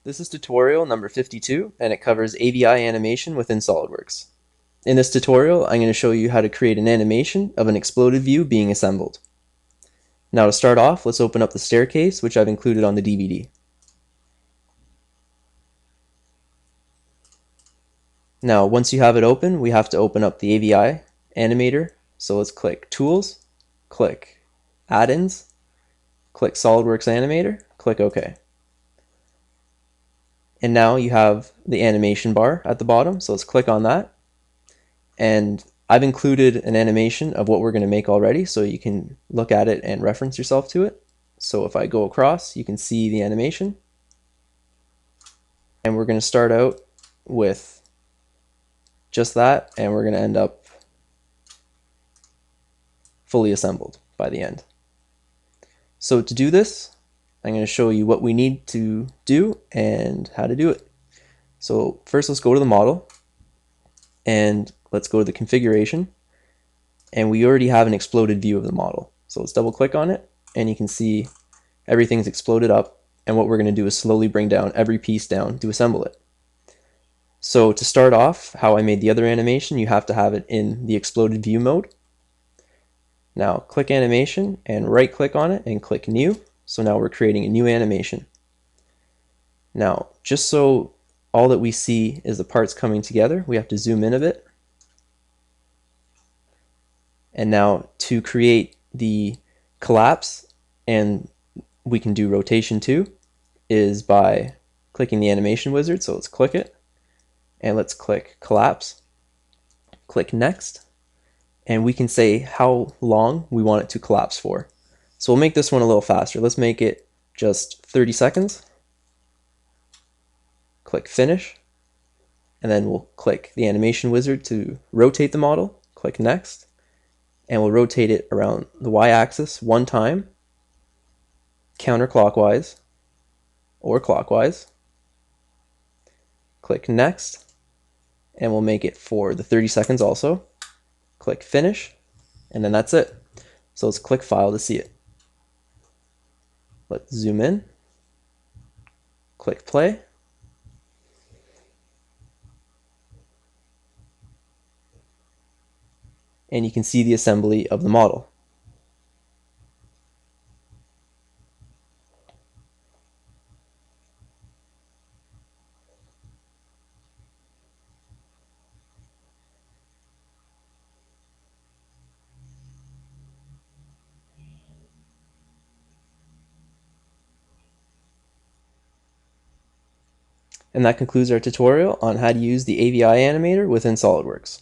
This is tutorial number 52, and it covers AVI animation within SOLIDWORks. In this tutorial, I'm going to show you how to create an animation of an exploded view being assembled. Now to start off, let's open up the staircase, which I've included on the DVD. Now, once you have it open, we have to open up the AVI Animator. So let's click Tools, click Add-ins, click SOLIDWORKS Animator, click OK. And now you have the animation bar at the bottom, so let's click on that. And I've included an animation of what we're going to make already, so you can look at it and reference yourself to it. So if I go across, you can see the animation. And we're going to start out with just that, and we're going to end up fully assembled by the end. So to do this, I'm going to show you what we need to do and how to do it. So first, let's go to the model, and let's go to the configuration, and we already have an exploded view of the model. So let's double click on it, and you can see everything's exploded up, and what we're going to do is slowly bring down every piece down to assemble it. So to start off, how I made the other animation, you have to have it in the exploded view mode. Now click animation and right click on it and click new. So now we're creating a new animation. Now just so all that we see is the parts coming together, we have to zoom in a bit. And now to create the collapse, and we can do rotation too, is by clicking the animation wizard. So let's click it and let's click collapse, click next, and we can say how long we want it to collapse for. So we'll make this one a little faster. Let's make it just 30 seconds. Click finish, and then we'll click the animation wizard to rotate the model. Click next, and we'll rotate it around the y-axis one time, counterclockwise or clockwise. Click next, and we'll make it for the 30 seconds also. Click finish, and then that's it. So let's click file to see it. Let's zoom in, click play, and you can see the assembly of the model. And that concludes our tutorial on how to use the AVI Animator within SOLIDWORKS.